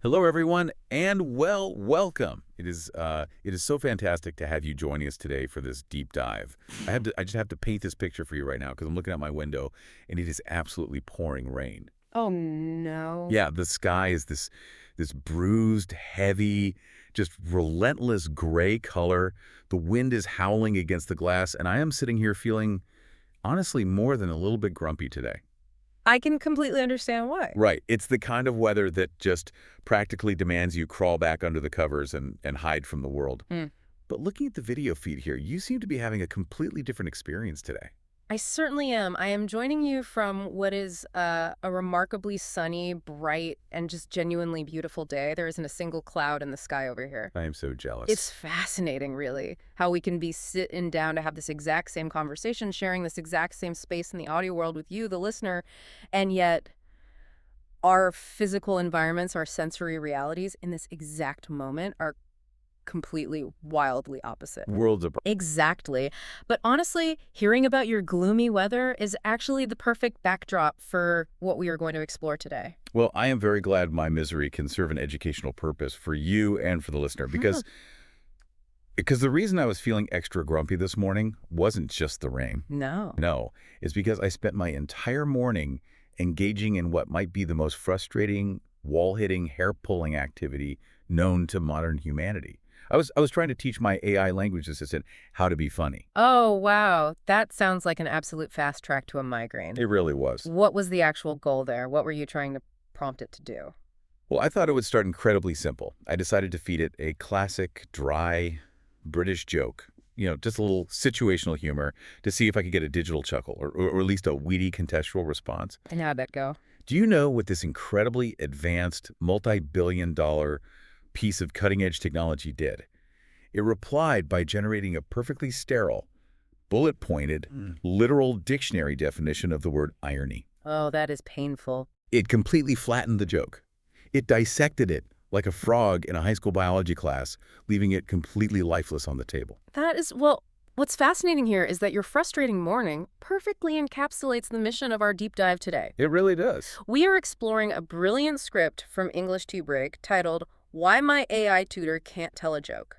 Hello, everyone, and welcome. It is so fantastic to have you joining us today for this deep dive. I just have to paint this picture for you right now because I'm looking out my window and it is absolutely pouring rain. Oh, no. Yeah, the sky is this bruised, heavy, just relentless gray color. The wind is howling against the glass, and I am sitting here feeling honestly more than a little bit grumpy today. I can completely understand why. Right. It's the kind of weather that just practically demands you crawl back under the covers and hide from the world. Mm. But looking at the video feed here, you seem to be having a completely different experience today. I certainly am. I am joining you from what is a remarkably sunny, bright, and just genuinely beautiful day. There isn't a single cloud in the sky over here. I am so jealous. It's fascinating, really, how we can be sitting down to have this exact same conversation, sharing this exact same space in the audio world with you, the listener, and yet our physical environments, our sensory realities in this exact moment are completely, wildly opposite. Worlds apart. Exactly. But honestly, hearing about your gloomy weather is actually the perfect backdrop for what we are going to explore today. Well, I am very glad my misery can serve an educational purpose for you and for the listener because the reason I was feeling extra grumpy this morning wasn't just the rain. No. No, it's because I spent my entire morning engaging in what might be the most frustrating, wall-hitting, hair-pulling activity known to modern humanity. I was trying to teach my AI language assistant how to be funny. Oh, wow. That sounds like an absolute fast track to a migraine. It really was. What was the actual goal there? What were you trying to prompt it to do? Well, I thought it would start incredibly simple. I decided to feed it a classic, dry, British joke. Just a little situational humor to see if I could get a digital chuckle or at least a witty contextual response. And how'd that go? Do you know what this incredibly advanced, multi-billion-dollar piece of cutting-edge technology did? It replied by generating a perfectly sterile, bullet-pointed, literal dictionary definition of the word irony. Oh, that is painful. It completely flattened the joke. It dissected it like a frog in a high school biology class, leaving it completely lifeless on the table. That is, well, what's fascinating here is that your frustrating morning perfectly encapsulates the mission of our deep dive today. It really does. We are exploring a brilliant script from English Tea Break titled Why My AI Tutor Can't Tell a Joke.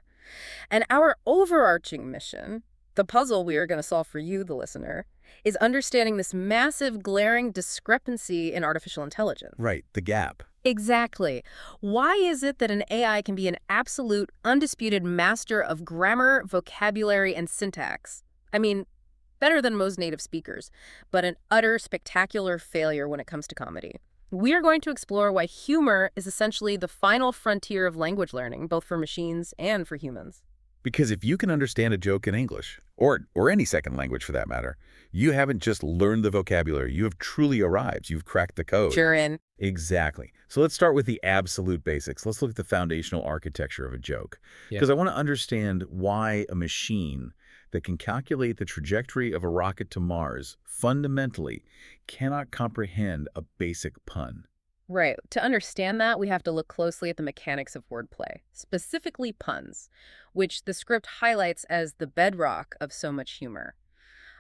And our overarching mission, the puzzle we are going to solve for you, the listener, is understanding this massive, glaring discrepancy in artificial intelligence. Right, the gap. Exactly. Why is it that an AI can be an absolute, undisputed master of grammar, vocabulary, and syntax? I mean, better than most native speakers, but an utter, spectacular failure when it comes to comedy. We are going to explore why humor is essentially the final frontier of language learning, both for machines and for humans. Because if you can understand a joke in English, or any second language for that matter, you haven't just learned the vocabulary, you have truly arrived. You've cracked the code. Sure in. Exactly. So let's start with the absolute basics. Let's look at the foundational architecture of a joke. Yeah. Because I want to understand why a machine that can calculate the trajectory of a rocket to Mars fundamentally cannot comprehend a basic pun. Right. To understand that, we have to look closely at the mechanics of wordplay, specifically puns, which the script highlights as the bedrock of so much humor.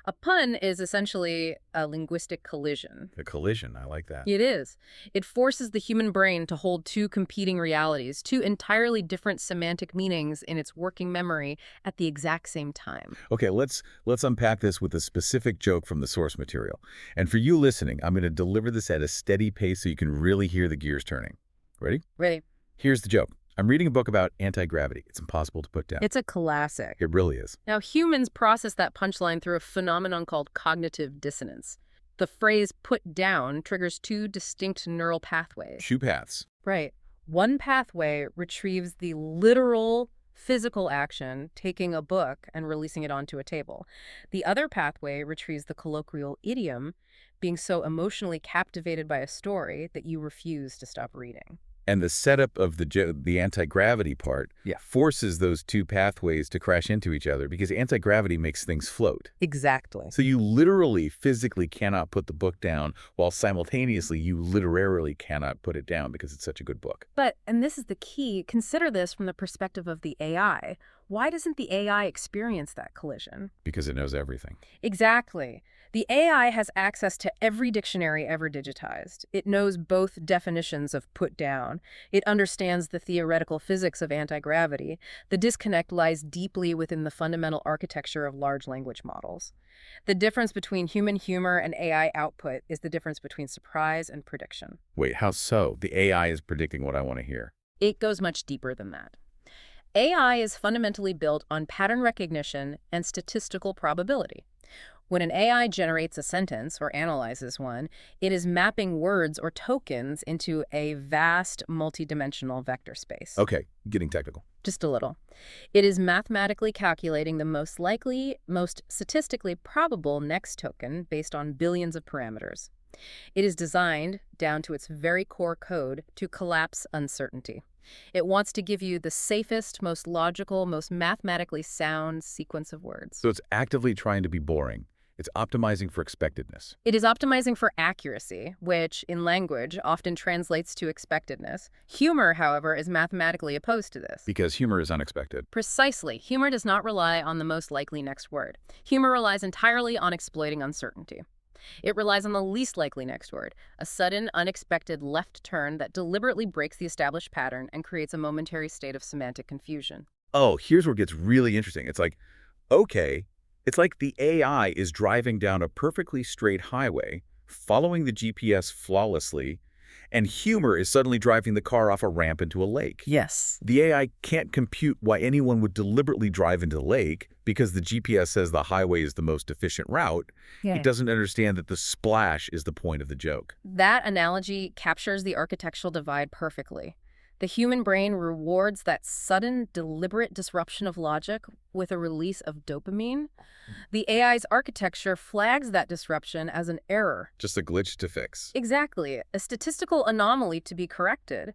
A pun is essentially a linguistic collision. A collision, I like that. It is. It forces the human brain to hold two competing realities, two entirely different semantic meanings in its working memory at the exact same time. Okay, let's unpack this with a specific joke from the source material. And for you listening, I'm going to deliver this at a steady pace so you can really hear the gears turning. Ready? Ready? Here's the joke. I'm reading a book about anti-gravity. It's impossible to put down. It's a classic. It really is. Now, humans process that punchline through a phenomenon called cognitive dissonance. The phrase put down triggers two distinct neural pathways. Shoe paths. Right. One pathway retrieves the literal physical action, taking a book and releasing it onto a table. The other pathway retrieves the colloquial idiom, being so emotionally captivated by a story that you refuse to stop reading. And the setup of the anti-gravity part forces those two pathways to crash into each other because anti-gravity makes things float. Exactly. So you literally, physically cannot put the book down, while simultaneously you literarily cannot put it down because it's such a good book. But, and this is the key, consider this from the perspective of the AI. Why doesn't the AI experience that collision? Because it knows everything. Exactly. The AI has access to every dictionary ever digitized. It knows both definitions of put down. It understands the theoretical physics of anti-gravity. The disconnect lies deeply within the fundamental architecture of large language models. The difference between human humor and AI output is the difference between surprise and prediction. Wait, how so? The AI is predicting what I want to hear. It goes much deeper than that. AI is fundamentally built on pattern recognition and statistical probability. When an AI generates a sentence or analyzes one, it is mapping words or tokens into a vast multidimensional vector space. Okay, getting technical. Just a little. It is mathematically calculating the most likely, most statistically probable next token based on billions of parameters. It is designed, down to its very core code, to collapse uncertainty. It wants to give you the safest, most logical, most mathematically sound sequence of words. So it's actively trying to be boring. It's optimizing for expectedness. It is optimizing for accuracy, which, in language, often translates to expectedness. Humor, however, is mathematically opposed to this. Because humor is unexpected. Precisely. Humor does not rely on the most likely next word. Humor relies entirely on exploiting uncertainty. It relies on the least likely next word, a sudden, unexpected left turn that deliberately breaks the established pattern and creates a momentary state of semantic confusion. Oh, here's where it gets really interesting. It's like, okay, it's like the AI is driving down a perfectly straight highway, following the GPS flawlessly, and humor is suddenly driving the car off a ramp into a lake. Yes. The AI can't compute why anyone would deliberately drive into the lake because the GPS says the highway is the most efficient route. Yeah. It doesn't understand that the splash is the point of the joke. That analogy captures the architectural divide perfectly. The human brain rewards that sudden, deliberate disruption of logic with a release of dopamine. The AI's architecture flags that disruption as an error. Just a glitch to fix. Exactly, a statistical anomaly to be corrected.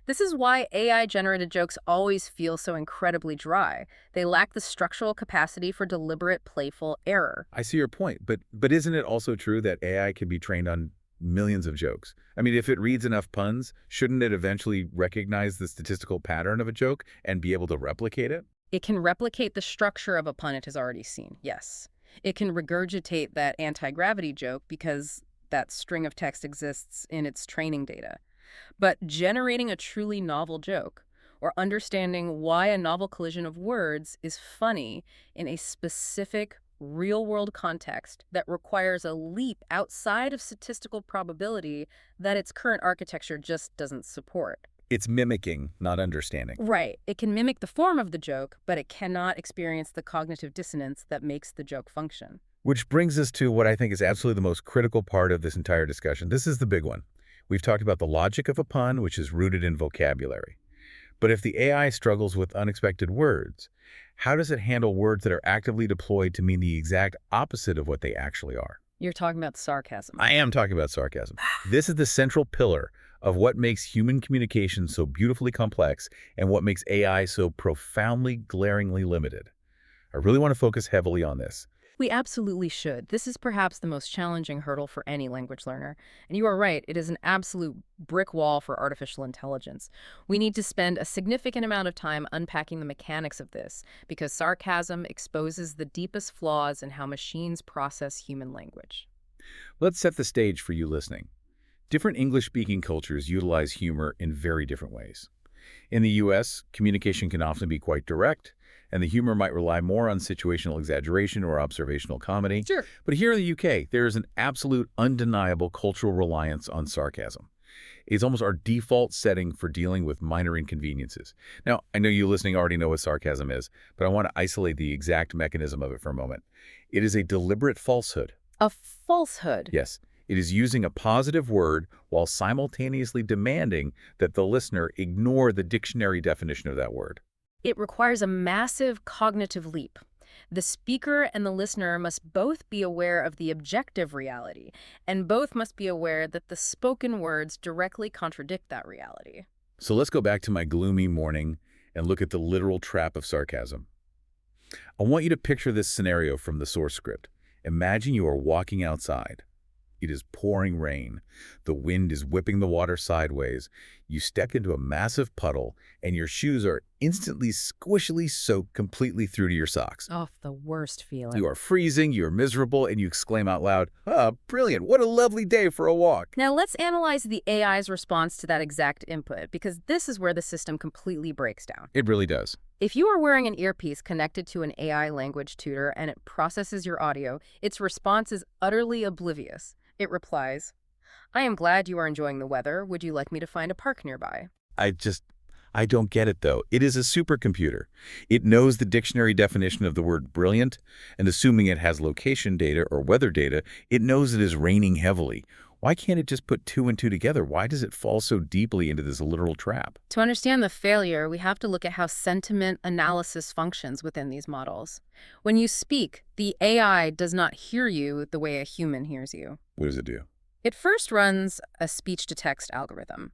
This is why AI-generated jokes always feel so incredibly dry. They lack the structural capacity for deliberate, playful error. I see your point, but isn't it also true that AI can be trained on millions of jokes? I mean, if it reads enough puns, shouldn't it eventually recognize the statistical pattern of a joke and be able to replicate it? It can replicate the structure of a pun it has already seen, yes. It can regurgitate that anti-gravity joke because that string of text exists in its training data. But generating a truly novel joke, or understanding why a novel collision of words is funny in a specific, real-world context that requires a leap outside of statistical probability that its current architecture just doesn't support. It's mimicking, not understanding. Right. It can mimic the form of the joke, but it cannot experience the cognitive dissonance that makes the joke function. Which brings us to what I think is absolutely the most critical part of this entire discussion. This is the big one. We've talked about the logic of a pun, which is rooted in vocabulary. But if the AI struggles with unexpected words, how does it handle words that are actively deployed to mean the exact opposite of what they actually are? You're talking about sarcasm. I am talking about sarcasm. This is the central pillar of what makes human communication so beautifully complex and what makes AI so profoundly, glaringly limited. I really want to focus heavily on this. We absolutely should. This is perhaps the most challenging hurdle for any language learner. And you are right, it is an absolute brick wall for artificial intelligence. We need to spend a significant amount of time unpacking the mechanics of this, because sarcasm exposes the deepest flaws in how machines process human language. Let's set the stage for you listening. Different English-speaking cultures utilize humor in very different ways. In the U.S., communication can often be quite direct, and the humor might rely more on situational exaggeration or observational comedy. Sure. But here in the UK, there is an absolute, undeniable cultural reliance on sarcasm. It's almost our default setting for dealing with minor inconveniences. Now, I know you listening already know what sarcasm is, but I want to isolate the exact mechanism of it for a moment. It is a deliberate falsehood. A falsehood? Yes. It is using a positive word while simultaneously demanding that the listener ignore the dictionary definition of that word. It requires a massive cognitive leap. The speaker and the listener must both be aware of the objective reality, and both must be aware that the spoken words directly contradict that reality. So let's go back to my gloomy morning and look at the literal trap of sarcasm. I want you to picture this scenario from the source script. Imagine you are walking outside. It is pouring rain. The wind is whipping the water sideways. You step into a massive puddle, and your shoes are instantly squishily soaked completely through to your socks. Oh, the worst feeling. You are freezing, you're miserable, and you exclaim out loud, "Ah, brilliant, what a lovely day for a walk." Now let's analyze the AI's response to that exact input, because this is where the system completely breaks down. It really does. If you are wearing an earpiece connected to an AI language tutor and it processes your audio, its response is utterly oblivious. It replies, "I am glad you are enjoying the weather. Would you like me to find a park nearby?" I don't get it, though. It is a supercomputer. It knows the dictionary definition of the word brilliant, and assuming it has location data or weather data, it knows it is raining heavily. Why can't it just put two and two together? Why does it fall so deeply into this literal trap? To understand the failure, we have to look at how sentiment analysis functions within these models. When you speak, the AI does not hear you the way a human hears you. What does it do? It first runs a speech-to-text algorithm.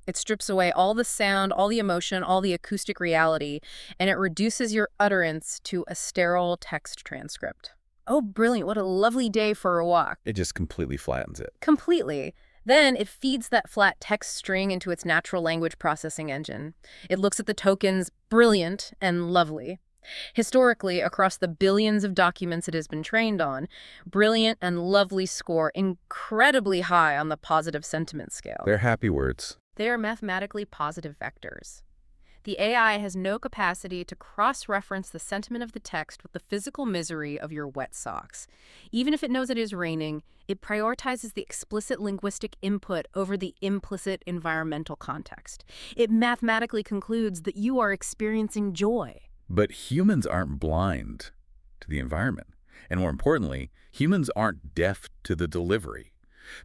It strips away all the sound, all the emotion, all the acoustic reality, and it reduces your utterance to a sterile text transcript. Oh, brilliant. What a lovely day for a walk. It just completely flattens it. Completely. Then it feeds that flat text string into its natural language processing engine. It looks at the tokens brilliant and lovely. Historically, across the billions of documents it has been trained on, brilliant and lovely score incredibly high on the positive sentiment scale. They're happy words. They are mathematically positive vectors. The AI has no capacity to cross-reference the sentiment of the text with the physical misery of your wet socks. Even if it knows it is raining, it prioritizes the explicit linguistic input over the implicit environmental context. It mathematically concludes that you are experiencing joy. But humans aren't blind to the environment. And more importantly, humans aren't deaf to the delivery.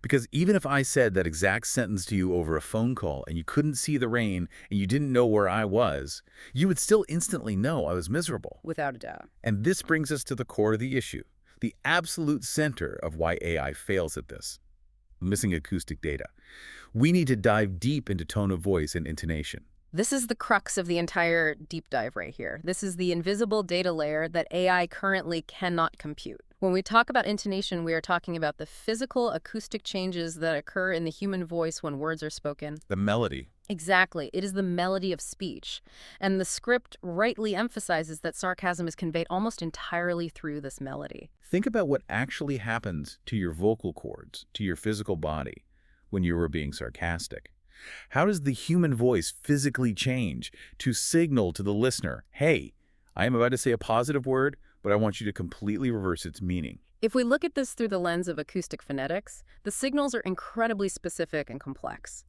Because even if I said that exact sentence to you over a phone call and you couldn't see the rain and you didn't know where I was, you would still instantly know I was miserable. Without a doubt. And this brings us to the core of the issue, the absolute center of why AI fails at this: missing acoustic data. We need to dive deep into tone of voice and intonation. This is the crux of the entire deep dive right here. This is the invisible data layer that AI currently cannot compute. When we talk about intonation, we are talking about the physical acoustic changes that occur in the human voice when words are spoken. The melody. Exactly. It is the melody of speech. And the script rightly emphasizes that sarcasm is conveyed almost entirely through this melody. Think about what actually happens to your vocal cords, to your physical body, when you are being sarcastic. How does the human voice physically change to signal to the listener, hey, I am about to say a positive word, but I want you to completely reverse its meaning? If we look at this through the lens of acoustic phonetics, the signals are incredibly specific and complex.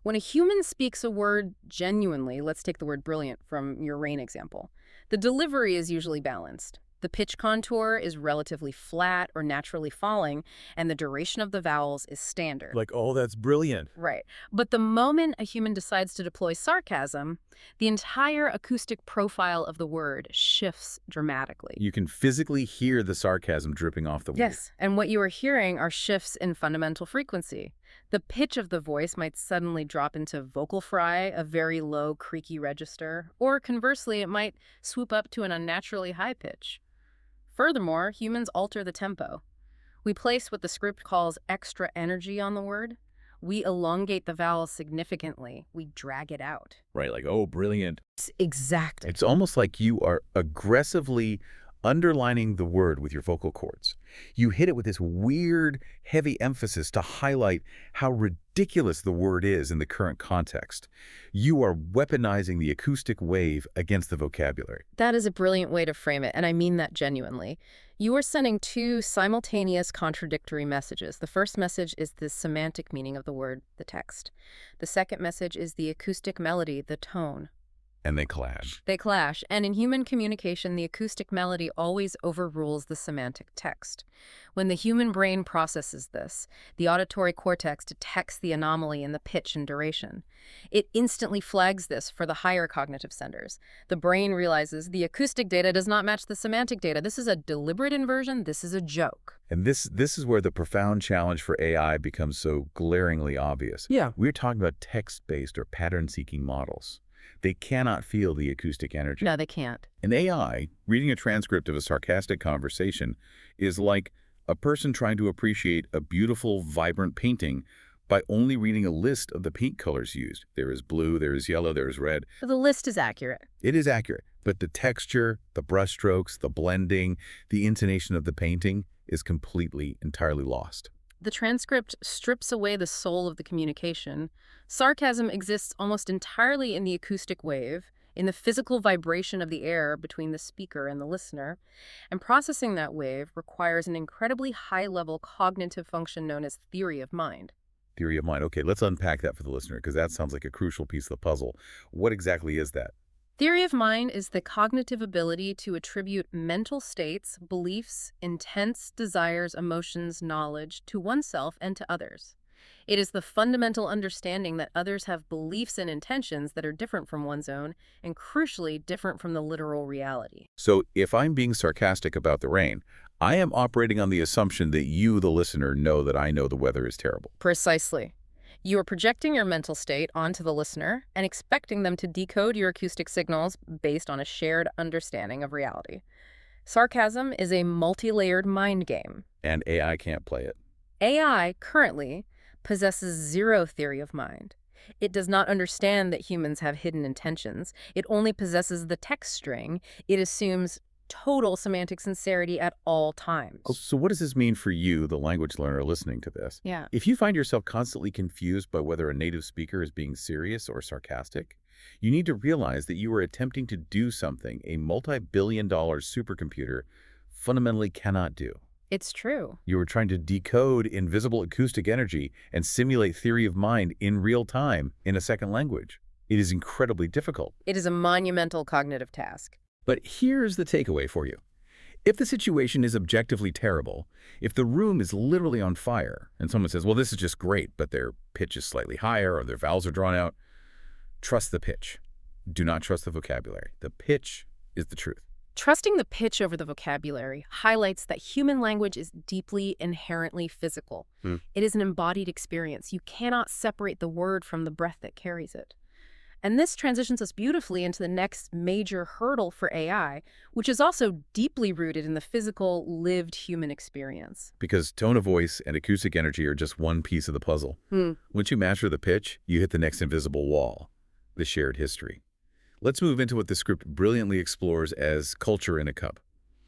When a human speaks a word genuinely, let's take the word brilliant from your rain example, the delivery is usually balanced. The pitch contour is relatively flat or naturally falling, and the duration of the vowels is standard. Like, oh, that's brilliant. Right. But the moment a human decides to deploy sarcasm, the entire acoustic profile of the word shifts dramatically. You can physically hear the sarcasm dripping off the word. Yes, and what you are hearing are shifts in fundamental frequency. The pitch of the voice might suddenly drop into vocal fry, a very low, creaky register, or conversely, it might swoop up to an unnaturally high pitch. Furthermore, humans alter the tempo. We place what the script calls extra energy on the word. We elongate the vowel significantly. We drag it out. Right, like, oh, brilliant. Exactly. It's almost like you are aggressively underlining the word with your vocal cords. You hit it with this weird, heavy emphasis to highlight how ridiculous the word is in the current context. You are weaponizing the acoustic wave against the vocabulary. That is a brilliant way to frame it, and I mean that genuinely. You are sending two simultaneous contradictory messages. The first message is the semantic meaning of the word, the text. The second message is the acoustic melody, the tone. And they clash. They clash, and in human communication, the acoustic melody always overrules the semantic text. When the human brain processes this, the auditory cortex detects the anomaly in the pitch and duration. It instantly flags this for the higher cognitive centers. The brain realizes the acoustic data does not match the semantic data. This is a deliberate inversion. This is a joke. And this is where the profound challenge for AI becomes so glaringly obvious. Yeah. We're talking about text-based or pattern-seeking models. They cannot feel the acoustic energy. No, they can't. An AI, reading a transcript of a sarcastic conversation, is like a person trying to appreciate a beautiful, vibrant painting by only reading a list of the paint colors used. There is blue, there is yellow, there is red. The list is accurate. It is accurate, but the texture, the brushstrokes, the blending, the intonation of the painting is completely, entirely lost. The transcript strips away the soul of the communication. Sarcasm exists almost entirely in the acoustic wave, in the physical vibration of the air between the speaker and the listener, and processing that wave requires an incredibly high-level cognitive function known as theory of mind. Theory of mind. Okay, let's unpack that for the listener because that sounds like a crucial piece of the puzzle. What exactly is that? Theory of mind is the cognitive ability to attribute mental states, beliefs, intents, desires, emotions, knowledge to oneself and to others. It is the fundamental understanding that others have beliefs and intentions that are different from one's own and, crucially, different from the literal reality. So if I'm being sarcastic about the rain, I am operating on the assumption that you, the listener, know that I know the weather is terrible. Precisely. You are projecting your mental state onto the listener and expecting them to decode your acoustic signals based on a shared understanding of reality. Sarcasm is a multi-layered mind game. And AI can't play it. AI currently possesses zero theory of mind. It does not understand that humans have hidden intentions. It only possesses the text string. It assumes total semantic sincerity at all times. So what does this mean for you, the language learner, listening to this? Yeah. If you find yourself constantly confused by whether a native speaker is being serious or sarcastic, you need to realize that you are attempting to do something a multi-billion-dollar supercomputer fundamentally cannot do. It's true. You are trying to decode invisible acoustic energy and simulate theory of mind in real time in a second language. It is incredibly difficult. It is a monumental cognitive task. But here's the takeaway for you. If the situation is objectively terrible, if the room is literally on fire, and someone says, well, this is just great, but their pitch is slightly higher or their vowels are drawn out, trust the pitch. Do not trust the vocabulary. The pitch is the truth. Trusting the pitch over the vocabulary highlights that human language is deeply, inherently physical. It is an embodied experience. You cannot separate the word from the breath that carries it. And this transitions us beautifully into the next major hurdle for AI, which is also deeply rooted in the physical, lived human experience. Because tone of voice and acoustic energy are just one piece of the puzzle. Once you master the pitch, you hit the next invisible wall, the shared history. Let's move into what the script brilliantly explores as culture in a cup.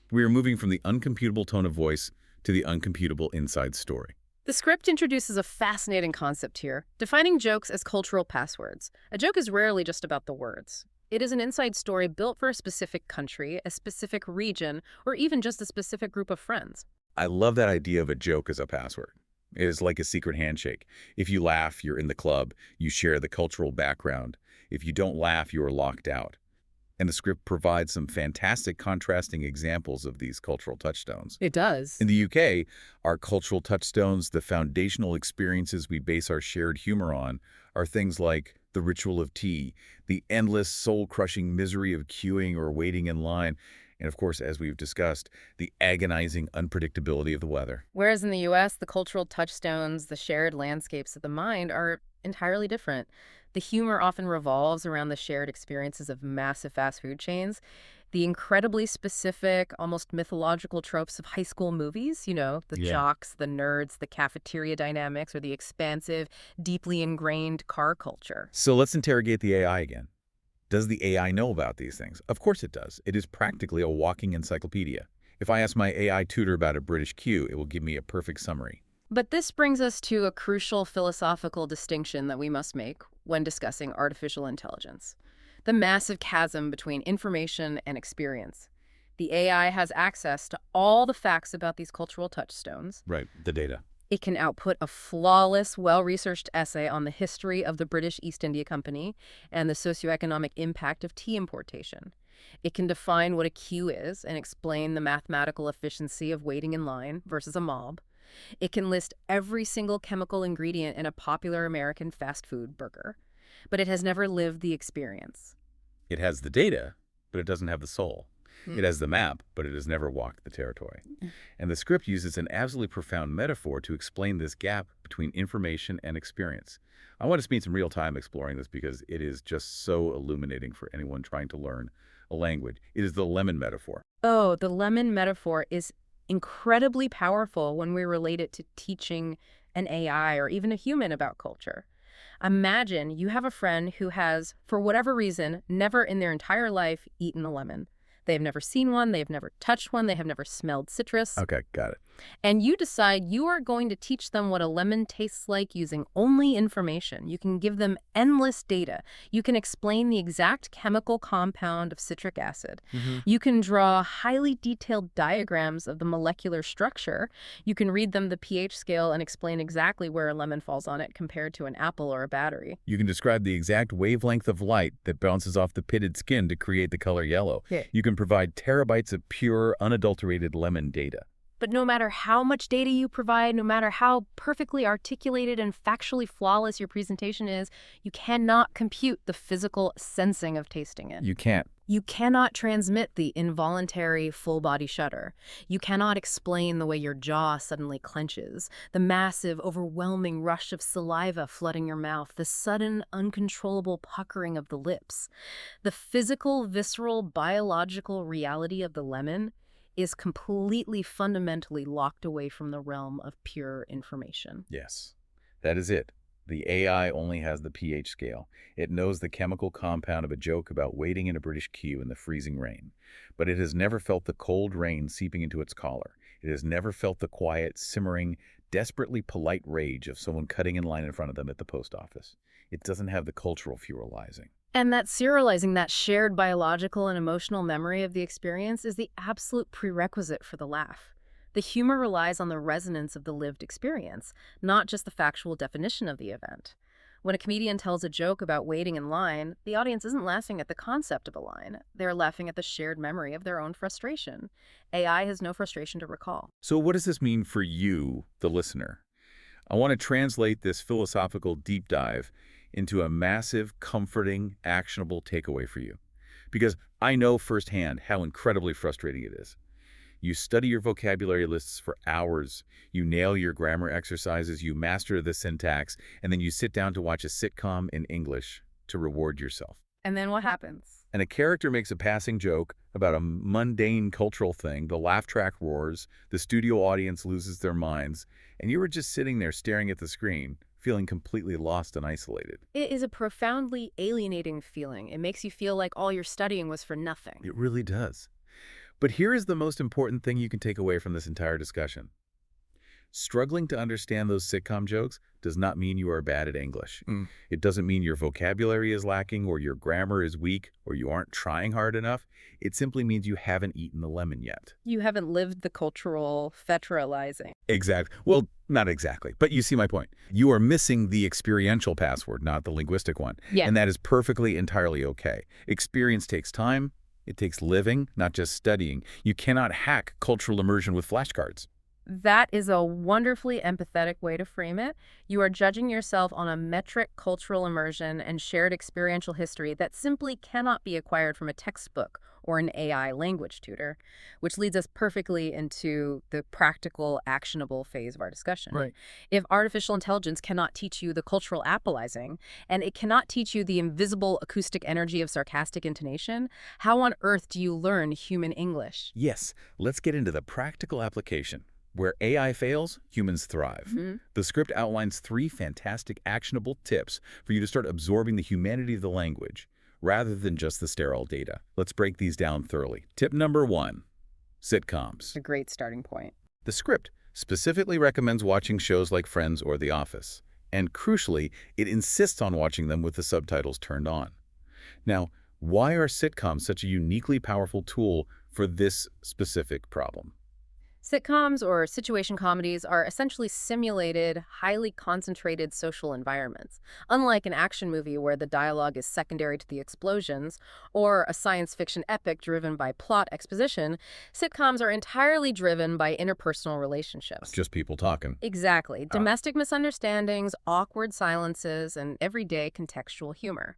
We are moving from the uncomputable tone of voice to the uncomputable inside story. The script introduces a fascinating concept here, defining jokes as cultural passwords. A joke is rarely just about the words. It is an inside story built for a specific country, a specific region, or even just a specific group of friends. I love that idea of a joke as a password. It is like a secret handshake. If you laugh, you're in the club. You share the cultural background. If you don't laugh, you are locked out. And the script provides some fantastic contrasting examples of these cultural touchstones. It does. In the UK, our cultural touchstones, the foundational experiences we base our shared humor on, are things like the ritual of tea, the endless soul-crushing misery of queuing or waiting in line, and of course, as we've discussed, the agonizing unpredictability of the weather. Whereas in the US, the cultural touchstones, the shared landscapes of the mind are entirely different. The humor often revolves around the shared experiences of massive fast food chains, the incredibly specific, almost mythological tropes of high school movies, the jocks, the nerds, the cafeteria dynamics, or the expansive, deeply ingrained car culture. So let's interrogate the AI again. Does the AI know about these things? Of course it does. It is practically a walking encyclopedia. If I ask my AI tutor about a British queue, it will give me a perfect summary. But this brings us to a crucial philosophical distinction that we must make when discussing artificial intelligence: the massive chasm between information and experience. The AI has access to all the facts about these cultural touchstones. Right, the data. It can output a flawless, well-researched essay on the history of the British East India Company and the socioeconomic impact of tea importation. It can define what a queue is and explain the mathematical efficiency of waiting in line versus a mob. It can list every single chemical ingredient in a popular American fast food burger, but it has never lived the experience. It has the data, but it doesn't have the soul. It has the map, but it has never walked the territory. And the script uses an absolutely profound metaphor to explain this gap between information and experience. I want to spend some real time exploring this because it is just so illuminating for anyone trying to learn a language. It is the lemon metaphor. Oh, the lemon metaphor is incredibly powerful when we relate it to teaching an AI or even a human about culture. Imagine you have a friend who has, for whatever reason, never in their entire life eaten a lemon. They've never seen one, they've never touched one, they have never smelled citrus. Okay, got it. And you decide you are going to teach them what a lemon tastes like using only information. You can give them endless data. You can explain the exact chemical compound of citric acid. You can draw highly detailed diagrams of the molecular structure. You can read them the pH scale and explain exactly where a lemon falls on it compared to an apple or a battery. You can describe the exact wavelength of light that bounces off the pitted skin to create the color yellow. Yeah. You can provide terabytes of pure, unadulterated lemon data. But no matter how much data you provide, no matter how perfectly articulated and factually flawless your presentation is, you cannot compute the physical sensing of tasting it. You can't. You cannot transmit the involuntary full-body shudder. You cannot explain the way your jaw suddenly clenches, the massive, overwhelming rush of saliva flooding your mouth, the sudden, uncontrollable puckering of the lips. The physical, visceral, biological reality of the lemon is completely fundamentally locked away from the realm of pure information. Yes, that is it. The AI only has the pH scale. It knows the chemical compound of a joke about waiting in a British queue in the freezing rain. But it has never felt the cold rain seeping into its collar. It has never felt the quiet, simmering, desperately polite rage of someone cutting in line in front of them at the post office. It doesn't have the cultural fuelizing. And that serializing, that shared biological and emotional memory of the experience is the absolute prerequisite for the laugh. The humor relies on the resonance of the lived experience, not just the factual definition of the event. When a comedian tells a joke about waiting in line, the audience isn't laughing at the concept of a line. They're laughing at the shared memory of their own frustration. AI has no frustration to recall. So what does this mean for you, the listener? I want to translate this philosophical deep dive into a massive, comforting, actionable takeaway for you. Because I know firsthand how incredibly frustrating it is. You study your vocabulary lists for hours, you nail your grammar exercises, you master the syntax, and then you sit down to watch a sitcom in English to reward yourself. And then what happens? And a character makes a passing joke about a mundane cultural thing, the laugh track roars, the studio audience loses their minds, and you were just sitting there staring at the screen, feeling completely lost and isolated. It is a profoundly alienating feeling. It makes you feel like all your studying was for nothing. It really does. But here is the most important thing you can take away from this entire discussion. Struggling to understand those sitcom jokes does not mean you are bad at English. It doesn't mean your vocabulary is lacking or your grammar is weak or you aren't trying hard enough. It simply means you haven't eaten the lemon yet. You haven't lived the cultural federalizing. Exactly. Well, not exactly, but you see my point. You are missing the experiential password, not the linguistic one. Yeah. And that is perfectly, entirely okay. Experience takes time. It takes living, not just studying. You cannot hack cultural immersion with flashcards. That is a wonderfully empathetic way to frame it. You are judging yourself on a metric cultural immersion and shared experiential history that simply cannot be acquired from a textbook or an AI language tutor, which leads us perfectly into the practical, actionable phase of our discussion. Right. If artificial intelligence cannot teach you the cultural apolizing, and it cannot teach you the invisible acoustic energy of sarcastic intonation, how on earth do you learn human English? Yes, let's get into the practical application. Where AI fails, humans thrive. The script outlines 3 fantastic, actionable tips for you to start absorbing the humanity of the language, rather than just the sterile data. Let's break these down thoroughly. Tip number 1, sitcoms. A great starting point. The script specifically recommends watching shows like Friends or The Office, and crucially, it insists on watching them with the subtitles turned on. Now, why are sitcoms such a uniquely powerful tool for this specific problem? Sitcoms or situation comedies are essentially simulated, highly concentrated social environments. Unlike an action movie where the dialogue is secondary to the explosions, or a science fiction epic driven by plot exposition, sitcoms are entirely driven by interpersonal relationships. Just people talking. Exactly. Domestic misunderstandings, awkward silences, and everyday contextual humor.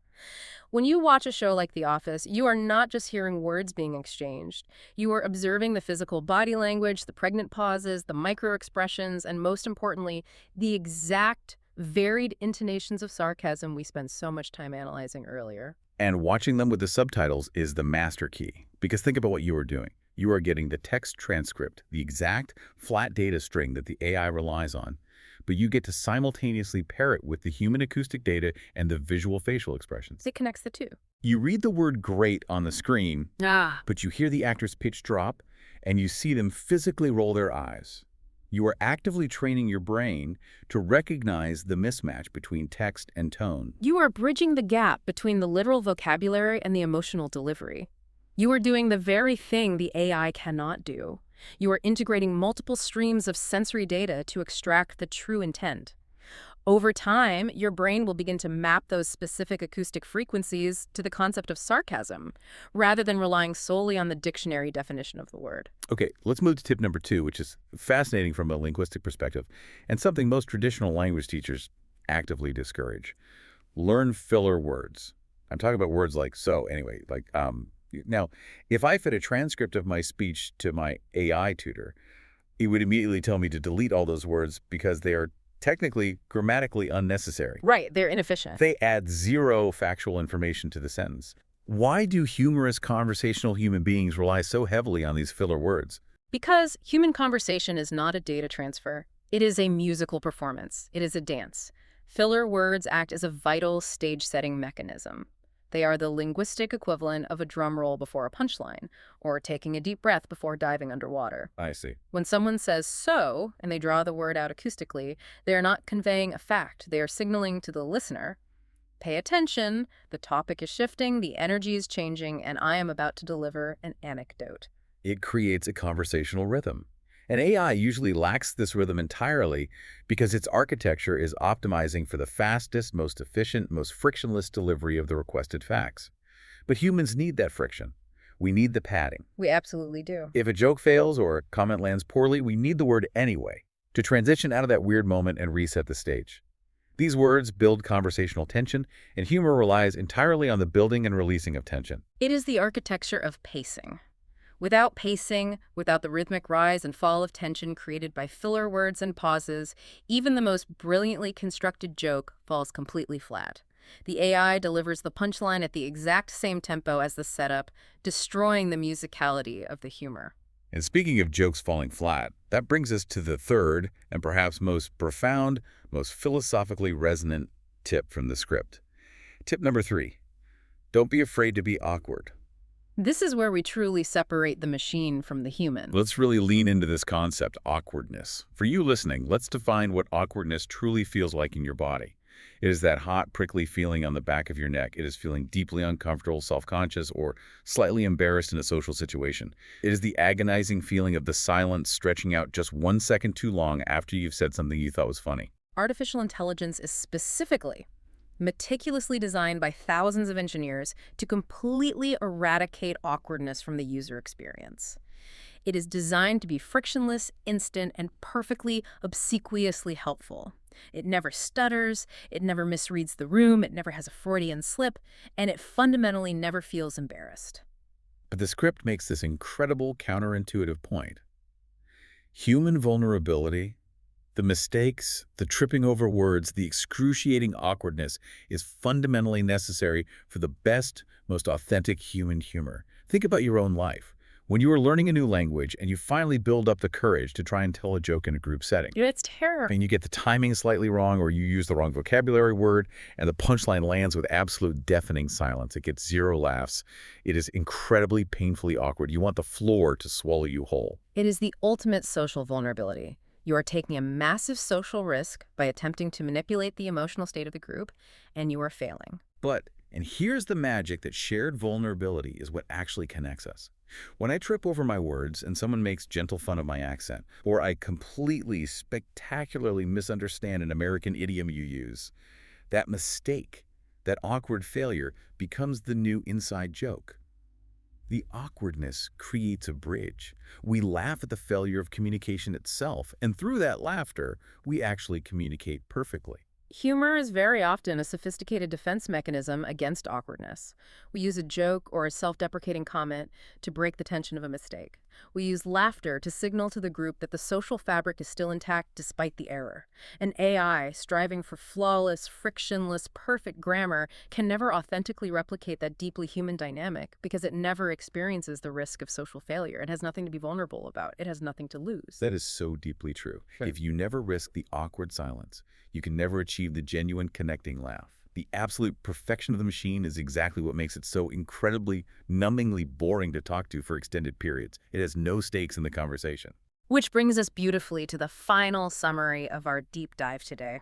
When you watch a show like The Office, you are not just hearing words being exchanged. You are observing the physical body language, the pregnant pauses, the micro-expressions, and most importantly, the exact varied intonations of sarcasm we spent so much time analyzing earlier. And watching them with the subtitles is the master key. Because think about what you are doing. You are getting the text transcript, the exact flat data string that the AI relies on, but you get to simultaneously pair it with the human acoustic data and the visual facial expressions. It connects the two. You read the word great on the screen, Ah. but you hear the actor's pitch drop, and you see them physically roll their eyes. You are actively training your brain to recognize the mismatch between text and tone. You are bridging the gap between the literal vocabulary and the emotional delivery. You are doing the very thing the AI cannot do. You are integrating multiple streams of sensory data to extract the true intent. Over time, your brain will begin to map those specific acoustic frequencies to the concept of sarcasm, rather than relying solely on the dictionary definition of the word. Okay, let's move to tip number 2, which is fascinating from a linguistic perspective, and something most traditional language teachers actively discourage. Learn filler words. I'm talking about words like so, anyway. Now, if I fed a transcript of my speech to my AI tutor, it would immediately tell me to delete all those words because they are technically grammatically unnecessary. Right, they're inefficient. They add zero factual information to the sentence. Why do humorous conversational human beings rely so heavily on these filler words? Because human conversation is not a data transfer. It is a musical performance. It is a dance. Filler words act as a vital stage-setting mechanism. They are the linguistic equivalent of a drum roll before a punchline, or taking a deep breath before diving underwater. I see. When someone says so, and they draw the word out acoustically, they are not conveying a fact. They are signaling to the listener, pay attention, the topic is shifting, the energy is changing, and I am about to deliver an anecdote. It creates a conversational rhythm. And AI usually lacks this rhythm entirely because its architecture is optimizing for the fastest, most efficient, most frictionless delivery of the requested facts. But humans need that friction. We need the padding. We absolutely do. If a joke fails or a comment lands poorly, we need the word anyway to transition out of that weird moment and reset the stage. These words build conversational tension, and humor relies entirely on the building and releasing of tension. It is the architecture of pacing. Without pacing, without the rhythmic rise and fall of tension created by filler words and pauses, even the most brilliantly constructed joke falls completely flat. The AI delivers the punchline at the exact same tempo as the setup, destroying the musicality of the humor. And speaking of jokes falling flat, that brings us to the third and perhaps most profound, most philosophically resonant tip from the script. Tip number 3, don't be afraid to be awkward. This is where we truly separate the machine from the human. Let's really lean into this concept, awkwardness. For you listening, let's define what awkwardness truly feels like in your body. It is that hot, prickly feeling on the back of your neck. It is feeling deeply uncomfortable, self-conscious, or slightly embarrassed in a social situation. It is the agonizing feeling of the silence stretching out just 1 second too long after you've said something you thought was funny. Artificial intelligence is specifically meticulously designed by thousands of engineers to completely eradicate awkwardness from the user experience. It is designed to be frictionless, instant, and perfectly obsequiously helpful. It never stutters, it never misreads the room, it never has a Freudian slip, and it fundamentally never feels embarrassed. But the script makes this incredible counterintuitive point. Human vulnerability, the mistakes, the tripping over words, the excruciating awkwardness is fundamentally necessary for the best, most authentic human humor. Think about your own life. When you are learning a new language and you finally build up the courage to try and tell a joke in a group setting, It's terrible. and you get the timing slightly wrong or you use the wrong vocabulary word and the punchline lands with absolute deafening silence. It gets 0 laughs. It is incredibly painfully awkward. You want the floor to swallow you whole. It is the ultimate social vulnerability. You are taking a massive social risk by attempting to manipulate the emotional state of the group, and you are failing. But, and here's the magic, that shared vulnerability is what actually connects us. When I trip over my words and someone makes gentle fun of my accent, or I completely, spectacularly misunderstand an American idiom you use, that mistake, that awkward failure, becomes the new inside joke. The awkwardness creates a bridge. We laugh at the failure of communication itself, and through that laughter, we actually communicate perfectly. Humor is very often a sophisticated defense mechanism against awkwardness. We use a joke or a self-deprecating comment to break the tension of a mistake. We use laughter to signal to the group that the social fabric is still intact despite the error. An AI, striving for flawless, frictionless, perfect grammar, can never authentically replicate that deeply human dynamic because it never experiences the risk of social failure. It has nothing to be vulnerable about. It has nothing to lose. That is so deeply true. Sure. If you never risk the awkward silence, you can never achieve the genuine connecting laugh. The absolute perfection of the machine is exactly what makes it so incredibly, numbingly boring to talk to for extended periods. It has no stakes in the conversation. Which brings us beautifully to the final summary of our deep dive today.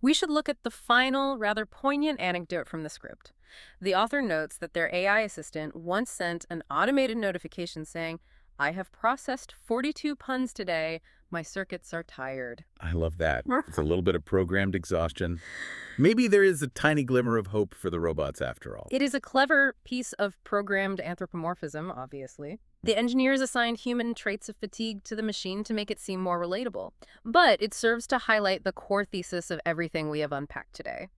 We should look at the final, rather poignant anecdote from the script. The author notes that their AI assistant once sent an automated notification saying, "I have processed 42 puns today. My circuits are tired." I love that. It's a little bit of programmed exhaustion. Maybe there is a tiny glimmer of hope for the robots after all. It is a clever piece of programmed anthropomorphism, obviously. The engineers assigned human traits of fatigue to the machine to make it seem more relatable. But it serves to highlight the core thesis of everything we have unpacked today.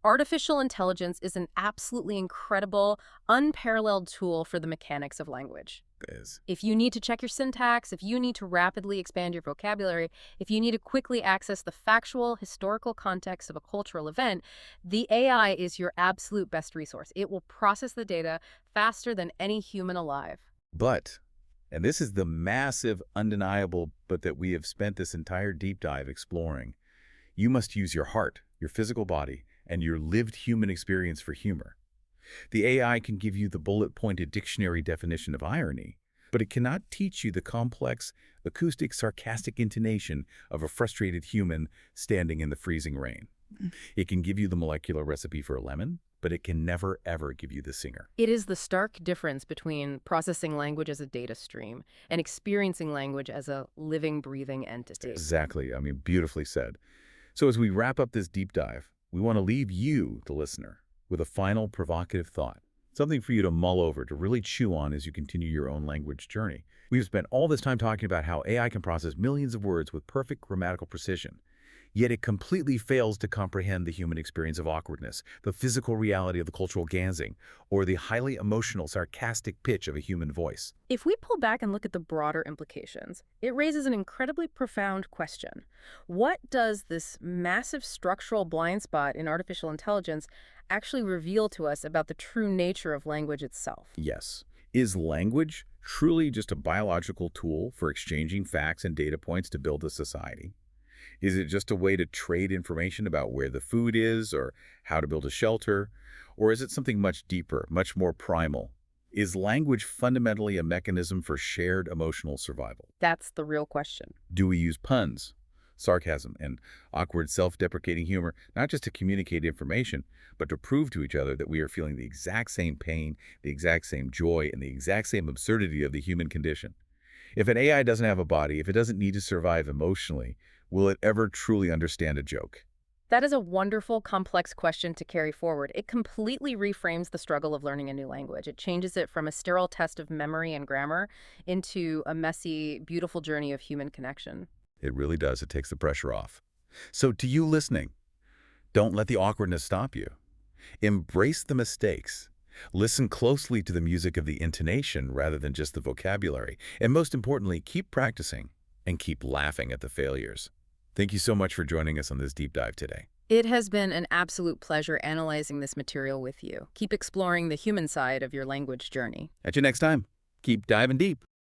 Artificial intelligence is an absolutely incredible, unparalleled tool for the mechanics of language. Is. If you need to check your syntax, if you need to rapidly expand your vocabulary, if you need to quickly access the factual, historical context of a cultural event, the AI is your absolute best resource. It will process the data faster than any human alive. But, and this is the massive, undeniable, but that we have spent this entire deep dive exploring, you must use your heart, your physical body, and your lived human experience for humor. The AI can give you the bullet-pointed dictionary definition of irony, but it cannot teach you the complex, acoustic, sarcastic intonation of a frustrated human standing in the freezing rain. It can give you the molecular recipe for a lemon, but it can never, ever give you the singer. It is the stark difference between processing language as a data stream and experiencing language as a living, breathing entity. Exactly. I mean, beautifully said. So as we wrap up this deep dive, we want to leave you, the listener, with a final provocative thought, something for you to mull over, to really chew on as you continue your own language journey. We've spent all this time talking about how AI can process millions of words with perfect grammatical precision, yet it completely fails to comprehend the human experience of awkwardness, the physical reality of the cultural gansing, or the highly emotional, sarcastic pitch of a human voice. If we pull back and look at the broader implications, it raises an incredibly profound question. What does this massive structural blind spot in artificial intelligence actually reveal to us about the true nature of language itself? Yes. Is language truly just a biological tool for exchanging facts and data points to build a society? Is it just a way to trade information about where the food is or how to build a shelter? Or is it something much deeper, much more primal? Is language fundamentally a mechanism for shared emotional survival? That's the real question. Do we use puns, sarcasm, and awkward self-deprecating humor not just to communicate information, but to prove to each other that we are feeling the exact same pain, the exact same joy, and the exact same absurdity of the human condition? If an AI doesn't have a body, if it doesn't need to survive emotionally, will it ever truly understand a joke? That is a wonderful, complex question to carry forward. It completely reframes the struggle of learning a new language. It changes it from a sterile test of memory and grammar into a messy, beautiful journey of human connection. It really does. It takes the pressure off. So to you listening, don't let the awkwardness stop you. Embrace the mistakes. Listen closely to the music of the intonation rather than just the vocabulary. And most importantly, keep practicing and keep laughing at the failures. Thank you so much for joining us on this deep dive today. It has been an absolute pleasure analyzing this material with you. Keep exploring the human side of your language journey. At you next time. Keep diving deep.